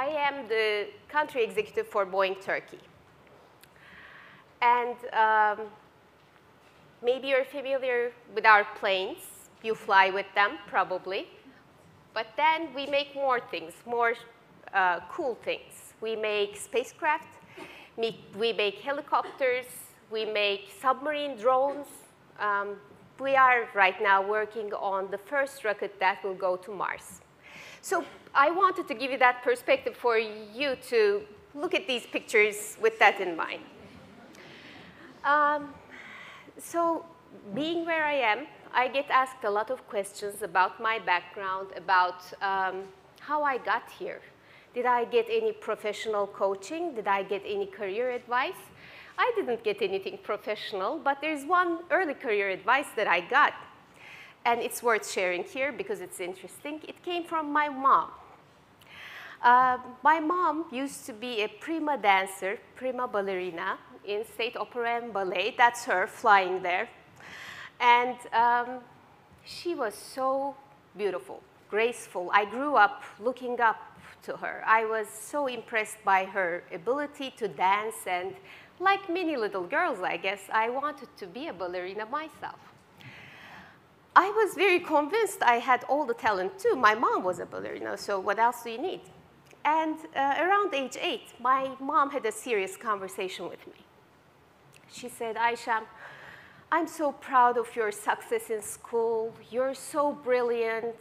I am the country executive for Boeing Turkey. And maybe you're familiar with our planes. You fly with them, probably. But then we make more things, more cool things. We make spacecraft, we make helicopters, we make submarine drones. We are right now working on the first rocket that will go to Mars. So I wanted to give you that perspective for you to look at these pictures with that in mind. So being where I am, I get asked a lot of questions about my background, about how I got here. Did I get any professional coaching? Did I get any career advice? I didn't get anything professional, but there's one early career advice that I got. And it's worth sharing here because it's interesting. It came from my mom. My mom used to be a prima dancer, prima ballerina in State Opera and Ballet. That's her flying there. And she was so beautiful, graceful. I grew up looking up to her. I was so impressed by her ability to dance, and like many little girls, I guess, I wanted to be a ballerina myself. I was very convinced I had all the talent too. My mom was a ballerina, so what else do you need? And around age 8, my mom had a serious conversation with me. She said, Ayşem, I'm so proud of your success in school. You're so brilliant.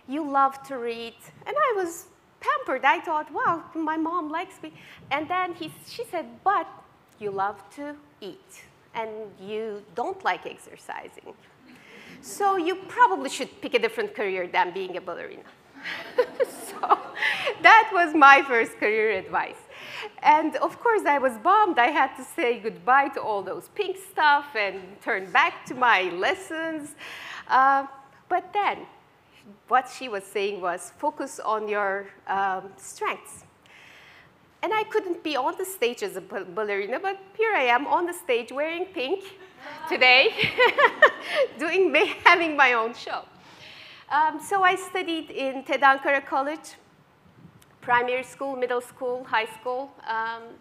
You love to read. And I was pampered. I thought, wow, my mom likes me. And then she said, but you love to eat, and you don't like exercising. So you probably should pick a different career than being a ballerina. So that was my first career advice. And of course, I was bummed. I had to say goodbye to all those pink stuff and turn back to my lessons. But then, what she was saying was, focus on your strengths. And I couldn't be on the stage as a ballerina, but here I am on the stage wearing pink today, having my own show. So I studied in TED Ankara College, primary school, middle school, high school,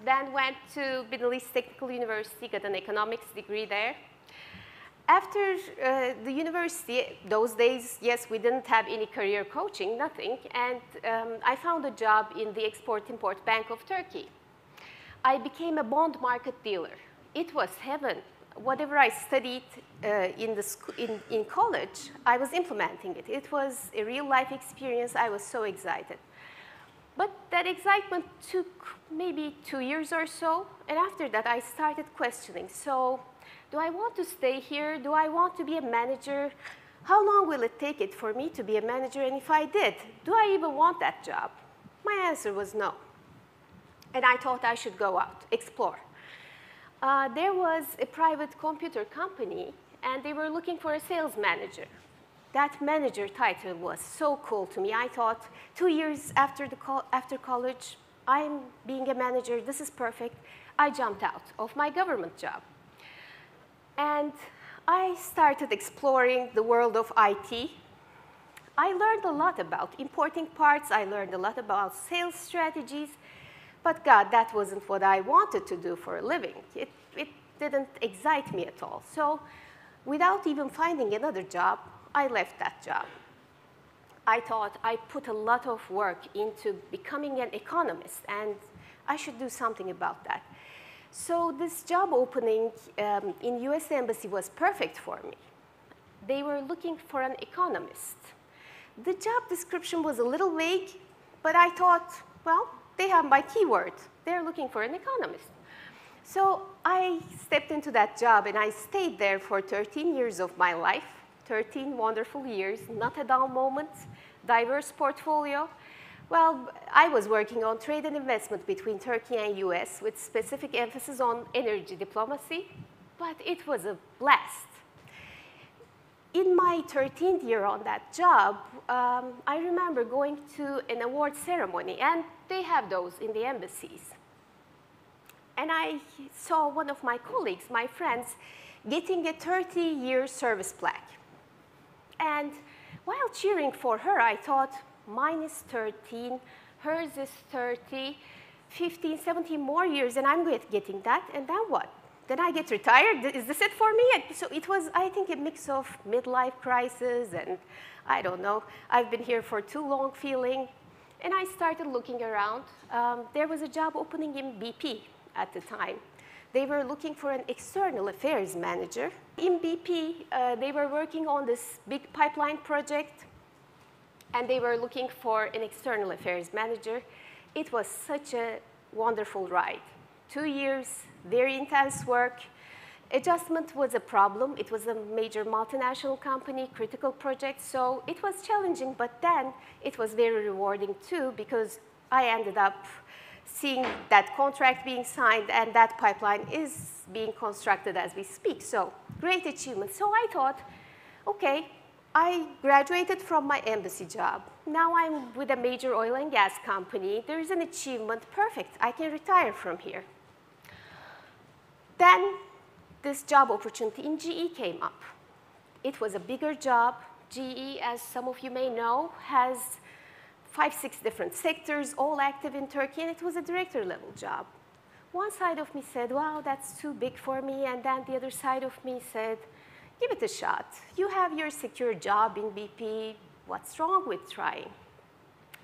then went to Middle East Technical University, got an economics degree there. After the university, those days, yes, we didn't have any career coaching, nothing, and I found a job in the Export-Import Bank of Turkey. I became a bond market dealer. It was heaven. Whatever I studied in college, I was implementing it. It was a real-life experience. I was so excited. But that excitement took maybe 2 years or so, and after that, I started questioning. So, do I want to stay here? Do I want to be a manager? How long will it take it for me to be a manager? And if I did, do I even want that job? My answer was no. And I thought I should go out, explore. There was a private computer company, and they were looking for a sales manager. That manager title was so cool to me. I thought 2 years after college, I'm being a manager. This is perfect. I jumped out of my government job. And I started exploring the world of IT. I learned a lot about importing parts. I learned a lot about sales strategies. But God, that wasn't what I wanted to do for a living. It didn't excite me at all. So without even finding another job, I left that job. I thought I put a lot of work into becoming an economist, and I should do something about that. So this job opening in US Embassy was perfect for me. They were looking for an economist. The job description was a little vague, but I thought, well, they have my keyword. They're looking for an economist. So I stepped into that job, and I stayed there for 13 years of my life, 13 wonderful years, not a dull moment, diverse portfolio. Well, I was working on trade and investment between Turkey and US with specific emphasis on energy diplomacy, but it was a blast. In my 13th year on that job, I remember going to an award ceremony, and they have those in the embassies. And I saw one of my colleagues, my friends, getting a 30-year service plaque. And while cheering for her, I thought, mine is 13, Hers is 30, 15, 17 more years, and I'm getting that, and then what? Then I get retired? Is this it for me? And so it was, I think, a mix of midlife crisis and I don't know. I've been here for too long feeling. And I started looking around. There was a job opening in BP at the time. They were looking for an external affairs manager. In BP, they were working on this big pipeline project, and they were looking for an external affairs manager. It was such a wonderful ride. 2 years, very intense work. Adjustment was a problem. It was a major multinational company, critical project, so it was challenging, but then it was very rewarding too because I ended up seeing that contract being signed and that pipeline is being constructed as we speak, so great achievement. So I thought, okay, I graduated from my embassy job. Now I'm with a major oil and gas company. There is an achievement, perfect. I can retire from here. Then this job opportunity in GE came up. It was a bigger job. GE, as some of you may know, has 5, 6 different sectors, all active in Turkey, and it was a director level job. One side of me said, wow, that's too big for me, and then the other side of me said, give it a shot. You have your secure job in BP. What's wrong with trying?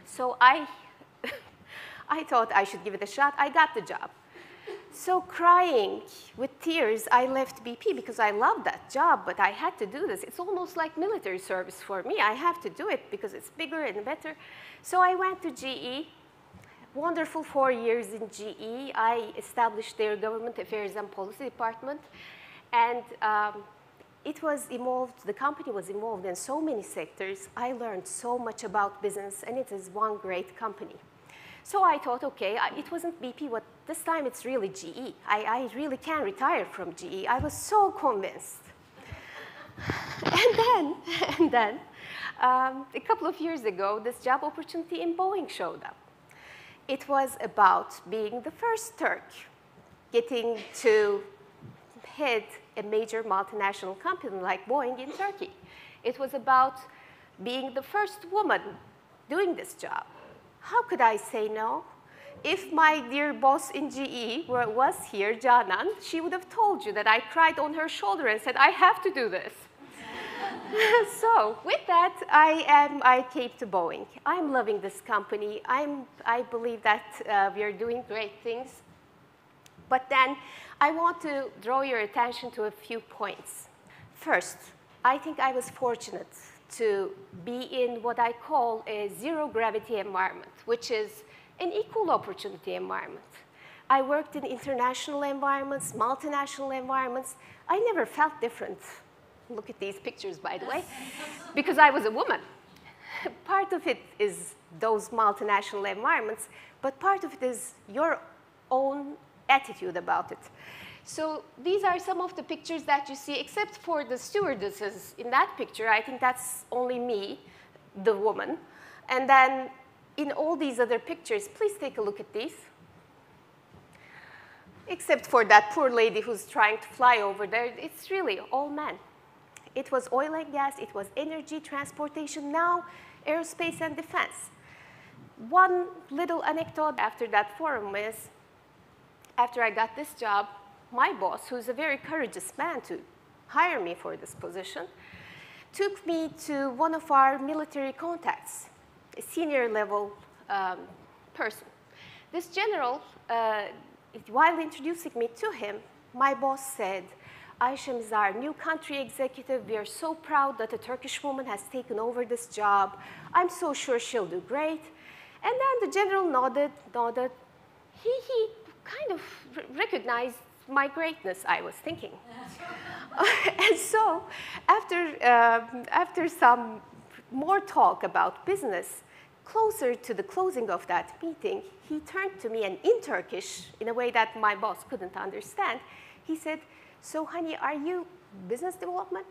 So I thought I should give it a shot. I got the job. So crying with tears, I left BP because I loved that job, but I had to do this. It's almost like military service for me. I have to do it because it's bigger and better. So I went to GE. Wonderful 4 years in GE. I established their government affairs and policy department. And it was involved, the company was involved in so many sectors. I learned so much about business, and it is one great company. So I thought, okay, it wasn't BP, but this time it's really GE. I really can retire from GE. I was so convinced. And then a couple of years ago, this job opportunity in Boeing showed up. It was about being the first Turk getting to head a major multinational company like Boeing in Turkey. It was about being the first woman doing this job. How could I say no? If my dear boss in GE was here, Canan, she would have told you that I cried on her shoulder and said, I have to do this. So with that, I came to Boeing. I'm loving this company. I believe that we are doing great things. But then I want to draw your attention to a few points. First, I think I was fortunate to be in what I call a zero-gravity environment, which is an equal opportunity environment. I worked in international environments, multinational environments. I never felt different. Look at these pictures, by the way, because I was a woman. Part of it is those multinational environments, but part of it is your own attitude about it. So these are some of the pictures that you see, except for the stewardesses in that picture. I think that's only me, the woman. And then in all these other pictures, please take a look at these. Except for that poor lady who's trying to fly over there, it's really all men. It was oil and gas, it was energy, transportation, now aerospace and defense. One little anecdote after that forum is, after I got this job, my boss, who's a very courageous man to hire me for this position, took me to one of our military contacts, a senior level person. This general, while introducing me to him, my boss said, Ayşem is our new country executive. We are so proud that a Turkish woman has taken over this job. I'm so sure she'll do great. And then the general nodded. He kind of recognized my greatness, I was thinking. And so after some more talk about business, closer to the closing of that meeting, he turned to me and in Turkish, in a way that my boss couldn't understand, he said, so honey, are you business development?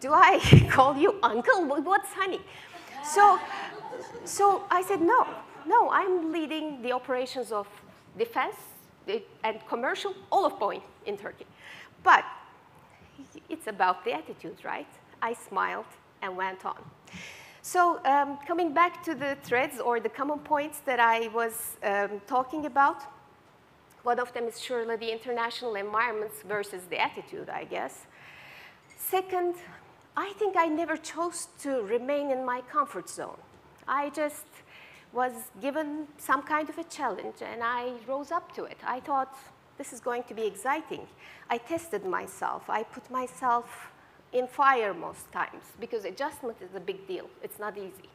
Do I call you uncle? What's honey? So I said, no, I'm leading the operations of defense and commercial, all of Boeing in Turkey. But it's about the attitude, right? I smiled and went on. So coming back to the threads or the common points that I was talking about, one of them is surely the international environments versus the attitude, I guess. Second, I think I never chose to remain in my comfort zone. I just was given some kind of a challenge, and I rose up to it. I thought, this is going to be exciting. I tested myself. I put myself in fire most times, because adjustment is a big deal. It's not easy.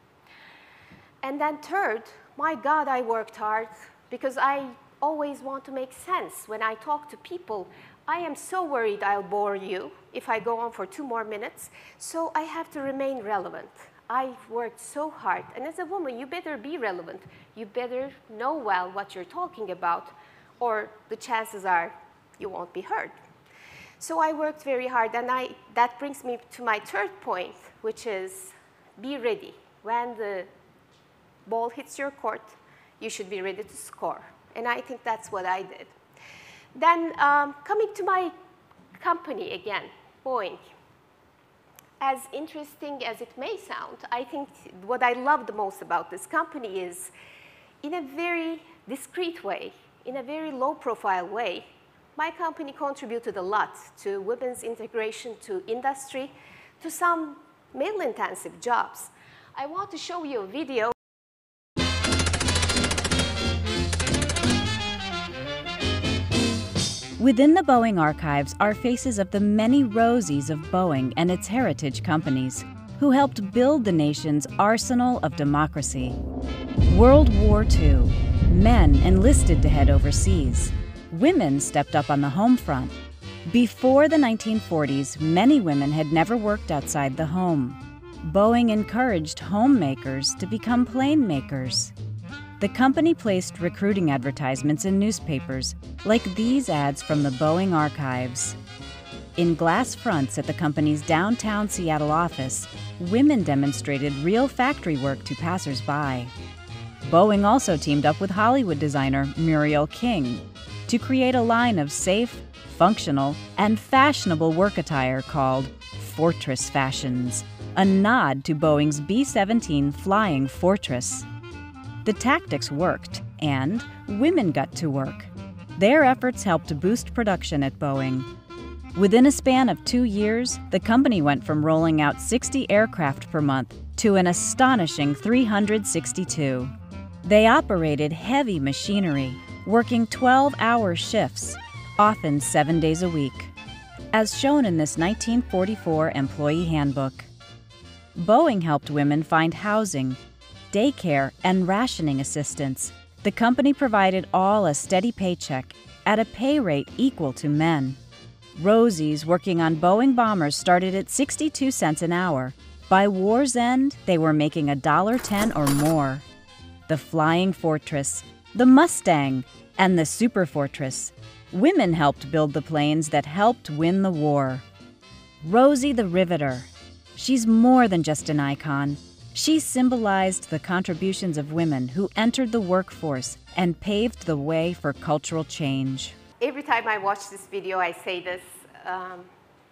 And then third, my God, I worked hard, because I always want to make sense. When I talk to people, I am so worried I'll bore you if I go on for 2 more minutes, so I have to remain relevant. I worked so hard, and as a woman, you better be relevant. You better know well what you're talking about, or the chances are you won't be heard. So I worked very hard, and that brings me to my third point, which is be ready. When the ball hits your court, you should be ready to score. And I think that's what I did. Then coming to my company again, Boeing. As interesting as it may sound, I think what I love the most about this company is, in a very discreet way, in a very low-profile way, my company contributed a lot to women's integration to industry, to some male-intensive jobs. I want to show you a video. Within the Boeing archives are faces of the many Rosies of Boeing and its heritage companies who helped build the nation's arsenal of democracy. World War II, men enlisted to head overseas. Women stepped up on the home front. Before the 1940s, many women had never worked outside the home. Boeing encouraged homemakers to become plane makers. The company placed recruiting advertisements in newspapers, like these ads from the Boeing archives. In glass fronts at the company's downtown Seattle office, women demonstrated real factory work to passers-by. Boeing also teamed up with Hollywood designer Muriel King to create a line of safe, functional, and fashionable work attire called Fortress Fashions, a nod to Boeing's B-17 Flying Fortress. The tactics worked, and women got to work. Their efforts helped to boost production at Boeing. Within a span of 2 years, the company went from rolling out 60 aircraft per month to an astonishing 362. They operated heavy machinery, working 12-hour shifts, often 7 days a week, as shown in this 1944 employee handbook. Boeing helped women find housing, daycare, and rationing assistance. The company provided all a steady paycheck at a pay rate equal to men. Rosies working on Boeing bombers started at 62 cents an hour. By war's end, they were making $1.10 or more. The Flying Fortress, the Mustang, and the Super Fortress. Women helped build the planes that helped win the war. Rosie the Riveter. She's more than just an icon. She symbolized the contributions of women who entered the workforce and paved the way for cultural change. Every time I watch this video, I say this,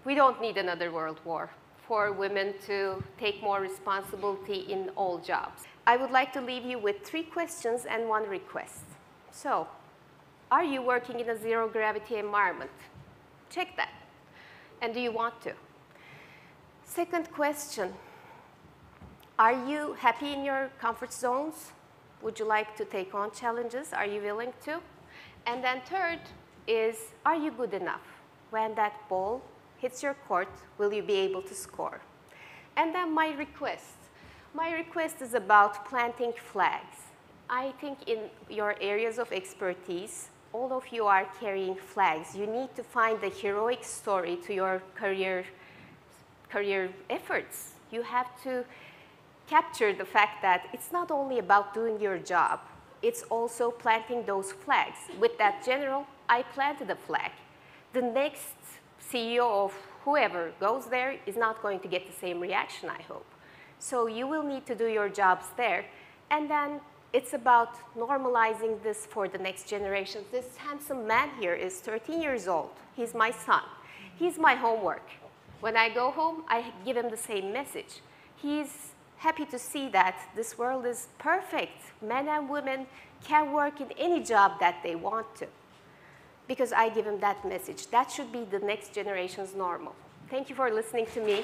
we don't need another world war for women to take more responsibility in all jobs. I would like to leave you with 3 questions and 1 request. So, are you working in a zero-gravity environment? Check that. And do you want to? Second question. Are you happy in your comfort zones? Would you like to take on challenges? Are you willing to? And then third is, are you good enough? When that ball hits your court, will you be able to score? And then my request. My request is about planting flags. I think in your areas of expertise, all of you are carrying flags. You need to find the heroic story to your career efforts. You have to capture the fact that it's not only about doing your job, it's also planting those flags. With that general, I planted a flag. The next CEO of whoever goes there is not going to get the same reaction, I hope. So you will need to do your jobs there. And then it's about normalizing this for the next generation. This handsome man here is 13 years old. He's my son. He's my homework. When I go home, I give him the same message. He's happy to see that this world is perfect. Men and women can work in any job that they want to, because I give them that message. That should be the next generation's normal. Thank you for listening to me.